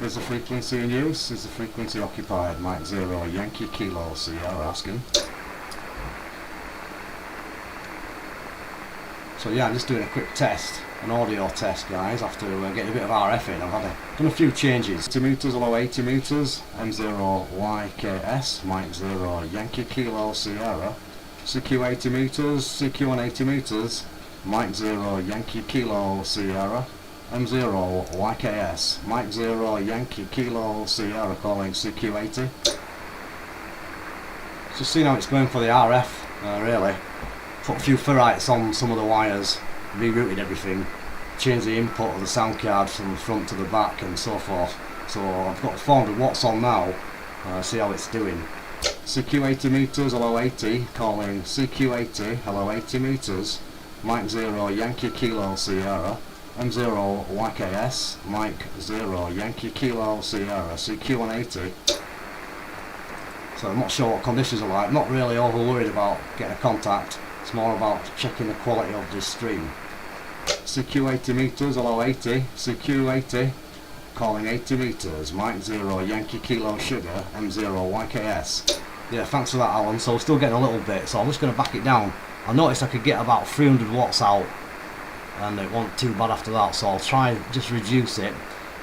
Is the frequency in use? Is the frequency occupied? Mike 0, Yankee Kilo Sierra asking. So yeah, I'm just doing a quick test, an audio test, guys, after getting a bit of RF in. I've done a few changes. 80 meters, hello 80 meters, M0YKS, Mike 0, Yankee Kilo Sierra. CQ 80 meters, CQ on 80 meters, Mike 0, Yankee Kilo Sierra. M0 YKS, Mike 0, Yankee Kilo Sierra, calling CQ80. Just seeing how it's going for the RF, really. Put a few ferrites on some of the wires, rerouted everything, changed the input of the sound card from the front to the back and so forth. So I've got 400 watts on now, see how it's doing. CQ80 meters, hello 80, calling CQ80, hello 80 meters, Mike 0, Yankee Kilo Sierra. M0 YKS, Mike 0, Yankee Kilo Sierra, CQ180. So I'm not sure what conditions are like, not really over worried about getting a contact, it's more about checking the quality of this stream. CQ80 meters, hello 80, CQ80, calling 80 meters, Mike 0, Yankee Kilo Sugar, M0 YKS. Yeah, thanks for that, Alan. So we're still getting a little bit, so I'm just going to back it down. I noticed I could get about 300 watts out, and it wasn't too bad after that, so I'll try just reduce it.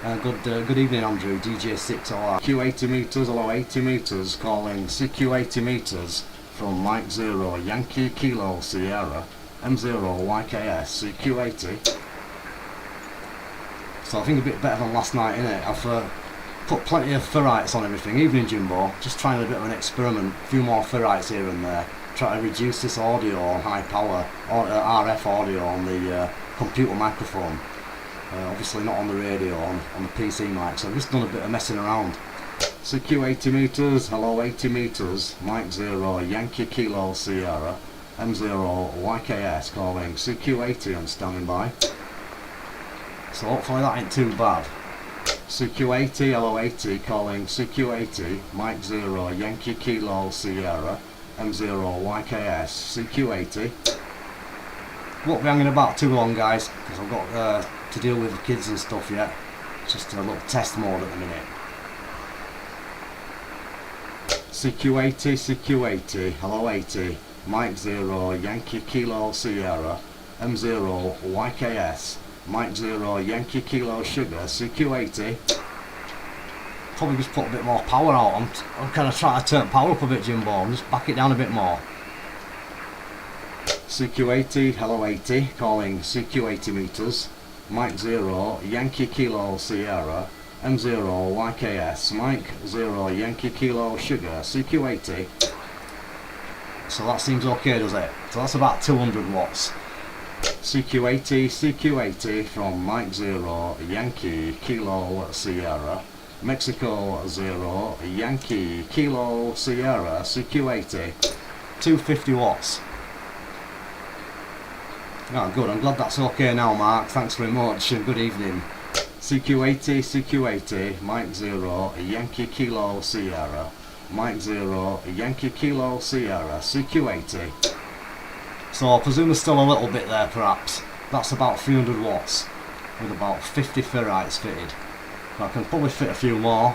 Good evening, Andrew, DJ6OR. CQ80 meters, hello 80 meters, calling CQ80 meters from Mike 0, Yankee Kilo Sierra, M0 YKS, CQ80. So I think a bit better than last night, innit? I've put plenty of ferrites on everything, evening Jimbo, just trying a bit of an experiment, a few more ferrites here and there. Try to reduce this audio on high power, RF audio on the computer microphone. Obviously not on the radio, on the PC mic, so I've just done a bit of messing around. CQ 80 meters, hello 80 meters, Mike 0, Yankee Kilo Sierra, M0 YKS, calling CQ80 and standing by. So hopefully that ain't too bad. CQ80, hello 80, calling CQ80, Mike 0, Yankee Kilo Sierra, M0 YKS, CQ80. Won't be hanging about too long, guys, because I've got to deal with the kids and stuff yet. It's just a little test mode at the minute. CQ80, CQ80, hello 80, Mike 0, Yankee Kilo Sierra, M0 YKS, Mike 0, Yankee Kilo Sugar, CQ80. Probably just put a bit more power out. I'm kind of trying to turn power up a bit, Jimbo, and just back it down a bit more. CQ80, hello 80, calling CQ80 meters, Mike 0, Yankee Kilo Sierra, M0 YKS, Mike 0, Yankee Kilo Sugar, CQ80. So that seems okay, does it? So that's about 200 watts. CQ80, CQ80 from Mike 0, Yankee Kilo Sierra, Mexico 0, Yankee Kilo Sierra, CQ80, 250 watts. Oh, good, I'm glad that's okay now, Mark. Thanks very much and good evening. CQ80, CQ80, Mike 0, Yankee Kilo Sierra, Mike 0, Yankee Kilo Sierra, CQ80. So I presume there's still a little bit there, perhaps. That's about 300 watts with about 50 ferrites fitted. I can probably fit a few more.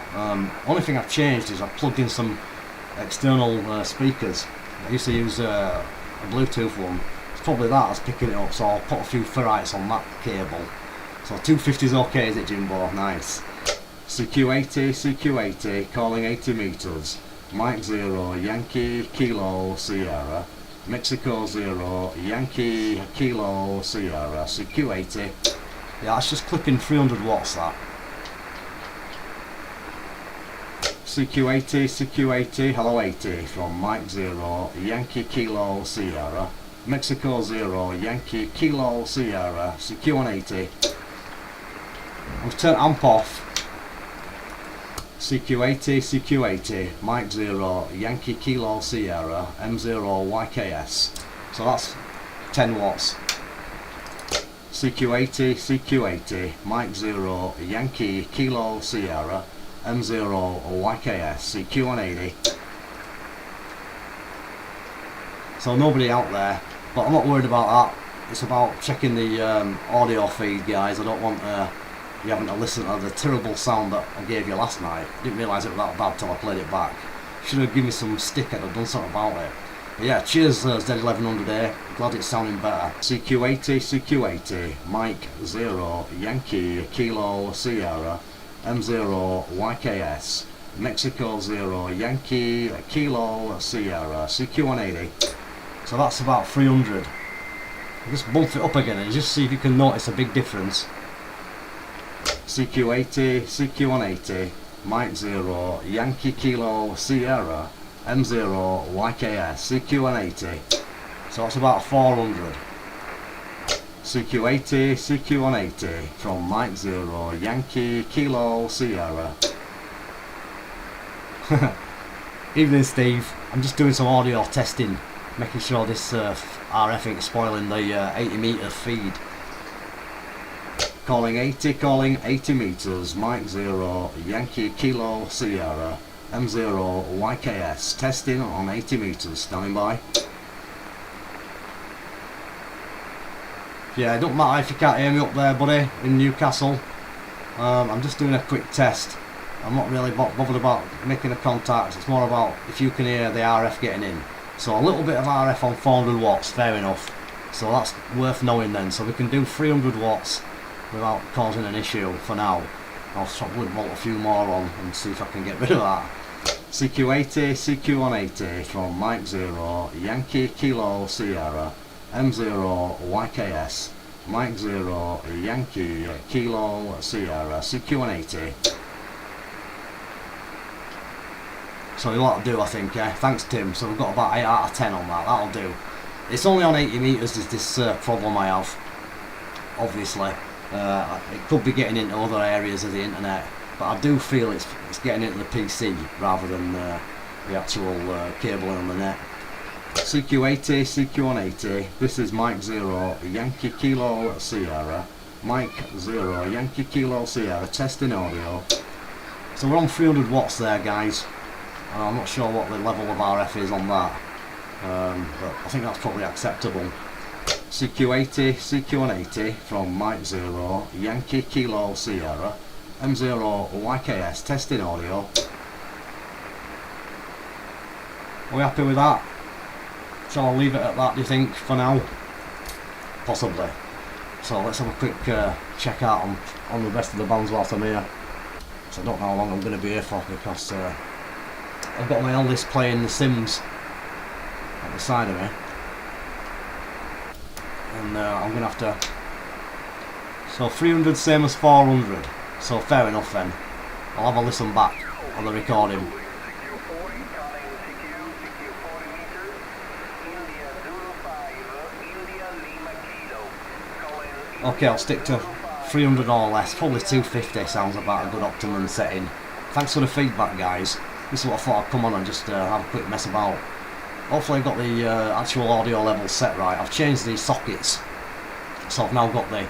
Only thing I've changed is I've plugged in some external speakers. I used to use a Bluetooth one. It's probably that that's picking it up, so I'll put a few ferrites on that cable. So 250 is okay, is it, Jimbo? Nice. CQ80, CQ80, calling 80 meters. Mike 0, Yankee Kilo Sierra, Mexico 0, Yankee Kilo Sierra, CQ80. Yeah, that's just clipping 300 watts, that. CQ80, CQ80, hello 80, from Mike 0, Yankee Kilo Sierra, Mexico 0, Yankee Kilo Sierra, CQ180. I've turned amp off. CQ80, CQ80, Mike 0, Yankee Kilo Sierra, M0 YKS. So that's 10 watts. CQ80, CQ80, Mike 0, Yankee Kilo Sierra, M0 YKS, CQ180. So nobody out there, but I'm not worried about that. It's about checking the audio feed, guys. I don't want you haven't to listen to the terrible sound that I gave you last night. Didn't realise it was that bad till I played it back. Should have given me some stick, I'd have done something about it. But yeah, cheers Dead 1100A, glad it's sounding better. CQ80, CQ80, Mike 0, Yankee, Kilo, Sierra, M0, YKS, Mexico 0, Yankee, Kilo, Sierra, CQ180. So that's about 300. Just bump it up again and just see if you can notice a big difference. CQ80, CQ180, Mike 0, Yankee Kilo Sierra, M0, YKS, CQ180. So that's about 400. CQ80, CQ180 from Mike 0, Yankee Kilo Sierra. Evening Steve, I'm just doing some audio testing, making sure this RF ain't spoiling the 80 metre feed. Calling 80 metres, Mike 0, Yankee Kilo Sierra, M0, YKS, testing on 80 metres, standing by. Yeah, it don't matter if you can't hear me up there, buddy, in Newcastle. I'm just doing a quick test. I'm not really bothered about making a contact, it's more about if you can hear the RF getting in. So a little bit of RF on 400 watts, fair enough. So that's worth knowing then. So we can do 300 watts without causing an issue for now. I'll probably bolt a few more on and see if I can get rid of that. CQ80, CQ180 from Mike 0, Yankee Kilo Sierra, M0, YKS, Mike 0, Yankee Kilo Sierra, CQ180. So you'll have to do, I think, yeah. Thanks Tim, so we've got about 8 out of 10 on that, that'll do. It's only on 80 metres is this problem I have, obviously. It could be getting into other areas of the internet, but I do feel it's getting into the PC rather than the actual cabling on the net. CQ80, CQ180, this is Mike 0, Yankee Kilo Sierra, Mike 0, Yankee Kilo Sierra, testing audio. So we're on 300 watts there, guys. I'm not sure what the level of RF is on that, but I think that's probably acceptable. CQ80, CQ180 from Mike 0, Yankee Kilo Sierra, M0, YKS, testing audio. Are we happy with that? Shall I leave it at that, do you think, for now? Possibly. So let's have a quick check out on the rest of the bands whilst I'm here. So I don't know how long I'm going to be here for, because I've got my eldest playing The Sims at the side of me. And I'm going to have to... So 300 same as 400. So fair enough then. I'll have a listen back on the recording. Okay, I'll stick to 300 or less. Probably 250 sounds about a good optimum setting. Thanks for the feedback, guys. This is what I thought I'd come on and just have a quick mess about. Hopefully I've got the actual audio level set right. I've changed these sockets, so I've now got the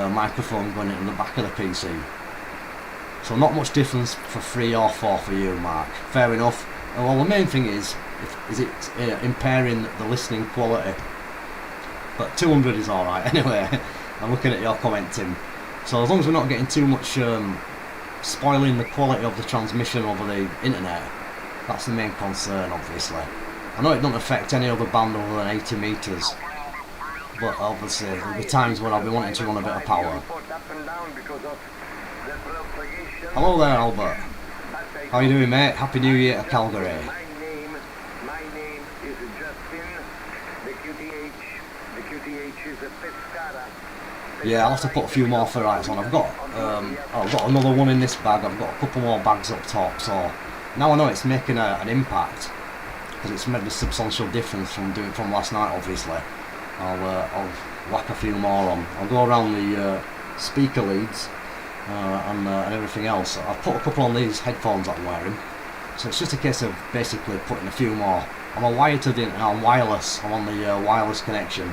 microphone going into the back of the PC. So not much difference for 3 or 4 for you, Mark. Fair enough. Well, the main thing is it impairing the listening quality. But 200 is alright. Anyway, I'm looking at your comment, Tim. So as long as we're not getting too much spoiling the quality of the transmission over the internet, that's the main concern, obviously. I know it doesn't affect any other band other than 80 metres, but obviously there'll be times when I'll be wanting to run a bit of power. Hello there, Albert. How you doing, mate? Happy New Year to Calgary. My name is Justin. The QTH is a pescara. Yeah, I'll have to put a few more ferrites on. I've got another one in this bag. I've got a couple more bags up top, so now I know it's making an impact, because it's made a substantial difference from last night. Obviously, I'll whack a few more on. I'll go around the speaker leads and everything else. I've put a couple on these headphones that I'm wearing, so it's just a case of basically putting a few more. I'm a wired to the internet. I'm wireless. I'm on the wireless connection.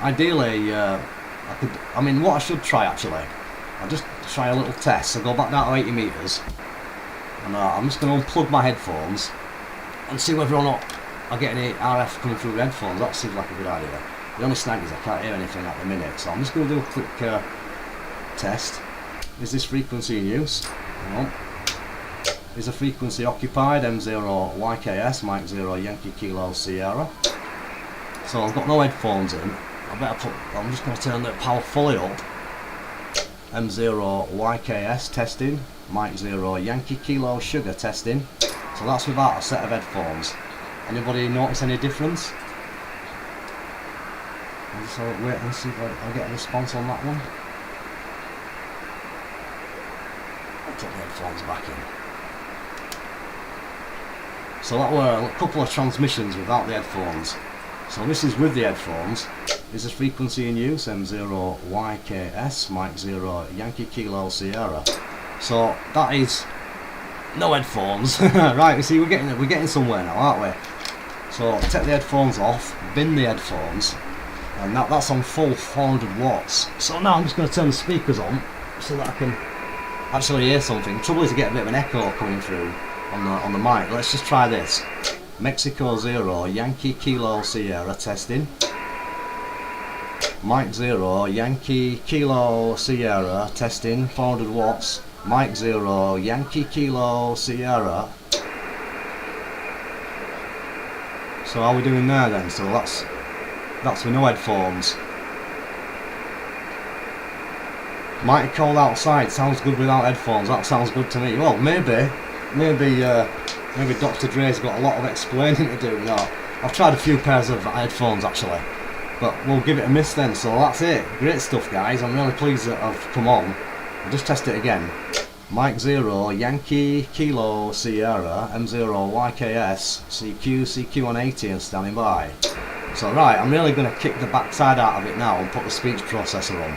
Ideally, what I should try actually, I'll just try a little test. So go back down to 80 metres, and I'm just going to unplug my headphones and see whether or not I get any RF coming through the headphones. That seems like a good idea. The only snag is I can't hear anything at the minute, so I'm just going to do a quick test. Is this frequency in use? No. Is the frequency occupied? M0 YKS, Mike 0 Yankee Kilo Sierra. So I've got no headphones in. I'm just going to turn the power fully up. M0 YKS testing, Mike 0 Yankee Kilo Sugar testing. So that's without a set of headphones. Anybody notice any difference? So wait and see if I get a response on that one. I'll put the headphones back in. So that were a couple of transmissions without the headphones. So this is with the headphones. Is the frequency in use? M0 YKS, Mike 0 Yankee Kilo Sierra. So that is no headphones. Right, you see we're getting somewhere now, aren't we? So take the headphones off, bin the headphones, and that's on full 400 watts. So now I'm just going to turn the speakers on so that I can actually hear something. The trouble is to get a bit of an echo coming through on the mic. Let's just try this. Mexico 0 Yankee Kilo Sierra testing. Mike 0 Yankee Kilo Sierra testing, 400 watts. Mike 0 Yankee Kilo Sierra. So how are we doing there then? So that's with no headphones. Mighty cold outside, sounds good without headphones. That sounds good to me. Well, maybe Dr. Dre's got a lot of explaining to do. No, I've tried a few pairs of headphones actually, but we'll give it a miss then. So that's it. Great stuff, guys. I'm really pleased that I've come on. I'll just test it again. Mike 0 Yankee Kilo Sierra, M0 YKS, CQ on 80 and standing by. So right, I'm really going to kick the backside out of it now and put the speech processor on.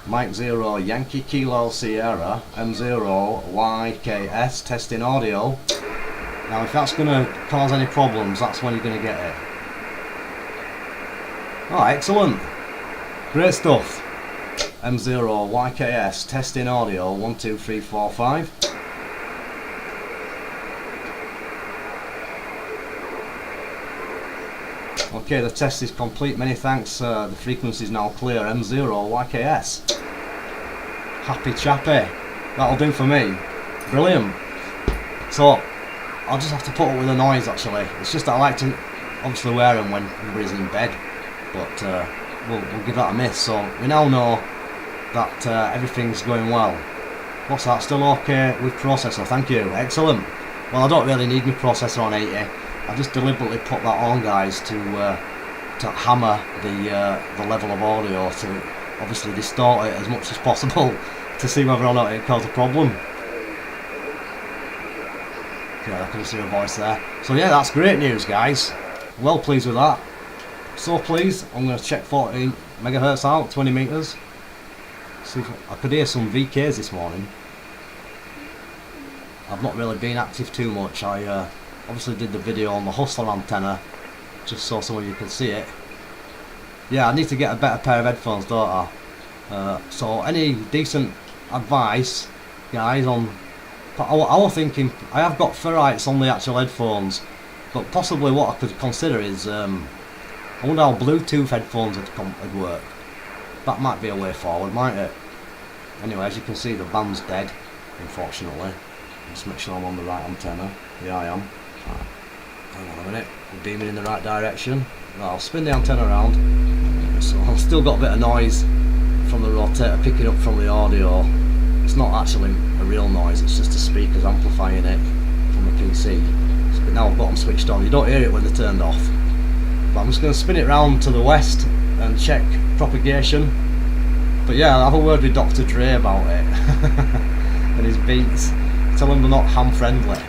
Mike 0 Yankee Kilo Sierra, M0 YKS, testing audio. Now if that's going to cause any problems, that's when you're going to get it. Oh, excellent. Great stuff. M0 YKS, testing audio, 1, 2, 3, 4, 5. Okay, the test is complete. Many thanks. The frequency is now clear. M0 YKS. Happy chappy. That'll do for me. Brilliant. So I'll just have to put up with the noise actually. It's just that I like to obviously wear them when everybody's in bed, but we'll give that a miss. So we now know that everything's going well. What's that? Still okay with processor? Thank you. Excellent. Well, I don't really need my processor on 80. I just deliberately put that on, guys, to hammer the level of audio to obviously distort it as much as possible to see whether or not it caused a problem. Yeah, I can see a voice there. So yeah, that's great news, guys. Well pleased with that. So pleased. I'm going to check 14 megahertz out, 20 meters. See if I could hear some VKs this morning. I've not really been active too much. I obviously did the video on the Hustler antenna just so some of you could see it. Yeah, I need to get a better pair of headphones, don't I? So any decent advice, guys, on... I was thinking, I have got ferrites on the actual headphones, but possibly what I could consider is, I wonder how Bluetooth headphones would work. That might be a way forward, might it? Anyway, as you can see, the band's dead, unfortunately. Just make sure I'm on the right antenna. Yeah, I am. Hang on a minute, I'm beaming in the right direction. Well, I'll spin the antenna around. So I've still got a bit of noise from the rotator picking up from the audio. It's not actually a real noise, it's just the speakers amplifying it from the PC. But now I've got them switched on. You don't hear it when they're turned off. But I'm just going to spin it round to the west and check propagation. But yeah, I'll have a word with Dr. Dre about it and his beats. Tell him they're not ham friendly.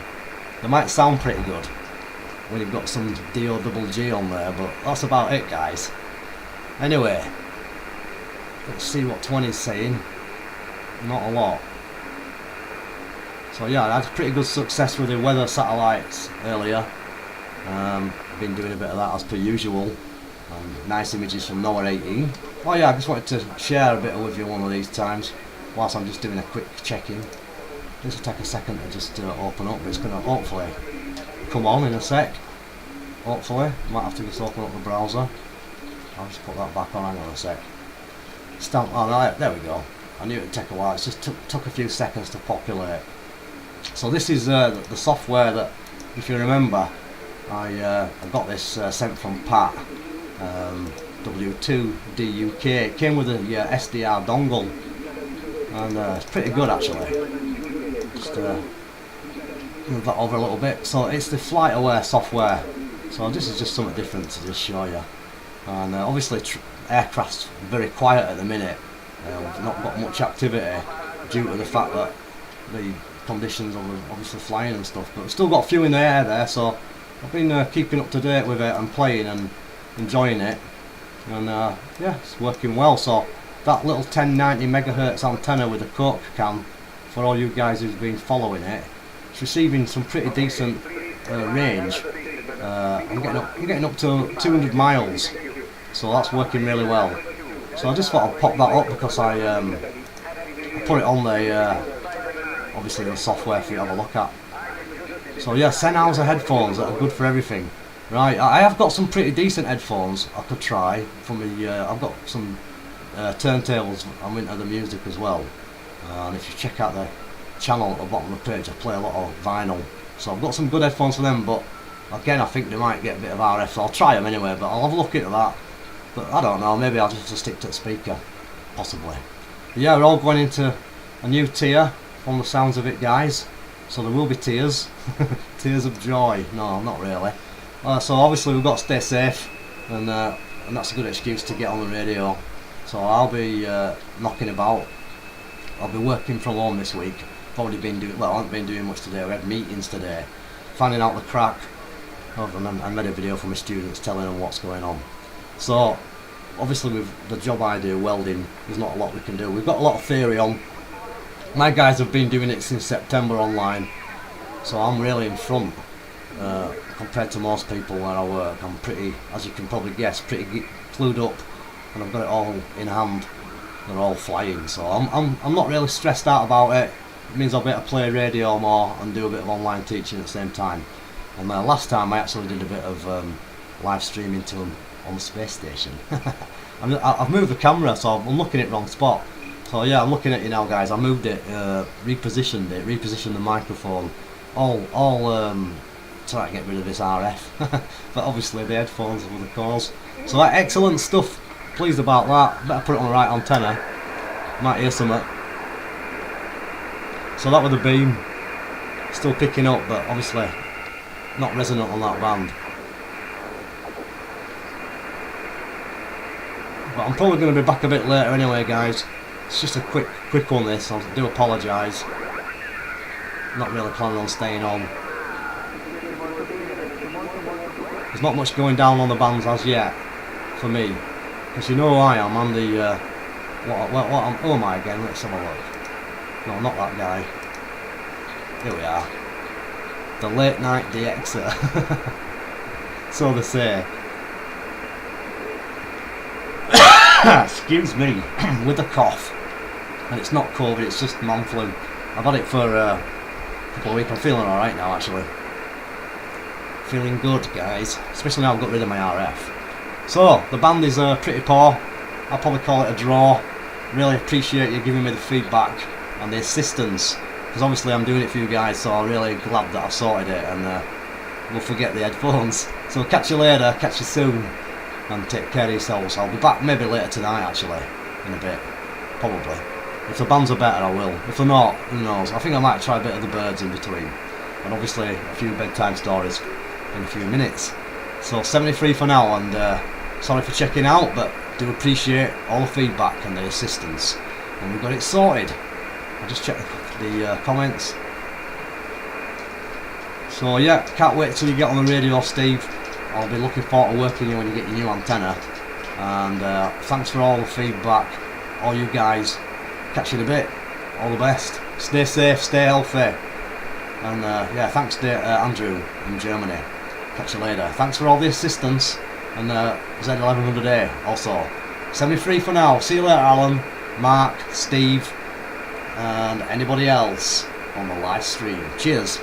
They might sound pretty good when you've got some DOGG on there, but that's about it, guys. Anyway, let's see what 20's saying. Not a lot. So yeah, I had pretty good success with the weather satellites earlier. Been doing a bit of that as per usual. Nice images from NOAA 18. Oh yeah, I just wanted to share a bit with you one of these times whilst I'm just doing a quick check-in. This will take a second to just open up, but it's going to hopefully come on in a sec. Hopefully, might have to just open up the browser. I'll just put that back on, hang on a sec. Stamp, oh right, there we go. I knew it would take a while. It just took a few seconds to populate. So this is the software that, if you remember, I got this sent from Pat, W2DUK. It came with a SDR dongle, and it's pretty good actually. Just move that over a little bit. So it's the flight aware software. So this is just something different to just show you. And obviously aircraft's very quiet at the minute. We've not got much activity due to the fact that the conditions of obviously flying and stuff, but we've still got a few in the air there, so I've been keeping up to date with it and playing and enjoying it, and yeah, it's working well. So that little 1090 megahertz antenna with a Coke can, for all you guys who've been following it, it's receiving some pretty decent range. I'm getting up to 200 miles, so that's working really well. So I just thought I'd pop that up because I put it on the obviously the software for you to have a look at. So yeah, Sennheiser headphones that are good for everything. Right, I have got some pretty decent headphones I could try from the. I've got some turntables. I'm into the music as well, and if you check out the channel at the bottom of the page, I play a lot of vinyl. So I've got some good headphones for them, but again, I think they might get a bit of RF. So I'll try them anyway, but I'll have a look into that. But I don't know, maybe I'll just have to stick to the speaker, possibly. But yeah, we're all going into a new tier from the sounds of it, guys. So there will be tears, tears of joy. No, not really. So obviously we've got to stay safe, and that's a good excuse to get on the radio. So I'll be knocking about. I'll be working from home this week. Probably been doing, well, I haven't been doing much today. We had meetings today, finding out the crack. I made a video for my students telling them what's going on. So obviously with the job I do, welding, there's not a lot we can do. We've got a lot of theory on. My guys have been doing it since September online, so I'm really in front compared to most people where I work. I'm pretty, as you can probably guess, pretty clued up, and I've got it all in hand. They're all flying, so I'm not really stressed out about it. It means I'll be able to play radio more and do a bit of online teaching at the same time. And last time I actually did a bit of live streaming to them on the space station. I've moved the camera, so I'm looking at the wrong spot. So yeah, I'm looking at you now, guys. I moved it, repositioned the microphone, all trying to get rid of this RF. But obviously the headphones were the cause. So that excellent stuff. Pleased about that. Better put it on the right antenna. Might hear something. So that was the beam. Still picking up, but obviously not resonant on that band. But I'm probably going to be back a bit later anyway, guys. It's just a quick one this. I do apologise. Not really planning on staying on. There's not much going down on the bands as yet for me, because you know who I am. I'm the who am I again? Let's have a look. No, not that guy. Here we are. The late night DXer. So they say. Excuse me, with a cough. And it's not COVID, it's just man flu. I've had it for a couple of weeks. I'm feeling alright now, actually. Feeling good, guys. Especially now I've got rid of my RF. So, the band is pretty poor. I'll probably call it a draw. Really appreciate you giving me the feedback and the assistance. Because obviously I'm doing it for you guys, so I'm really glad that I've sorted it. And we'll forget the headphones. So catch you later, catch you soon. And take care of yourselves. I'll be back maybe later tonight, actually. In a bit. Probably. If the bands are better, I will. If they're not, who knows. I think I might try a bit of the birds in between. And obviously a few bedtime stories in a few minutes. So 73 for now, and sorry for checking out, but do appreciate all the feedback and the assistance. And we've got it sorted. I'll just check the comments. So yeah, can't wait till you get on the radio, Steve. I'll be looking forward to working with you when you get your new antenna. And thanks for all the feedback, all you guys. Catch you in a bit. All the best. Stay safe, stay healthy. And yeah, thanks to Andrew in Germany. Catch you later. Thanks for all the assistance. And Z1100A also. 73 for now. See you later, Alan, Mark, Steve, and anybody else on the live stream. Cheers.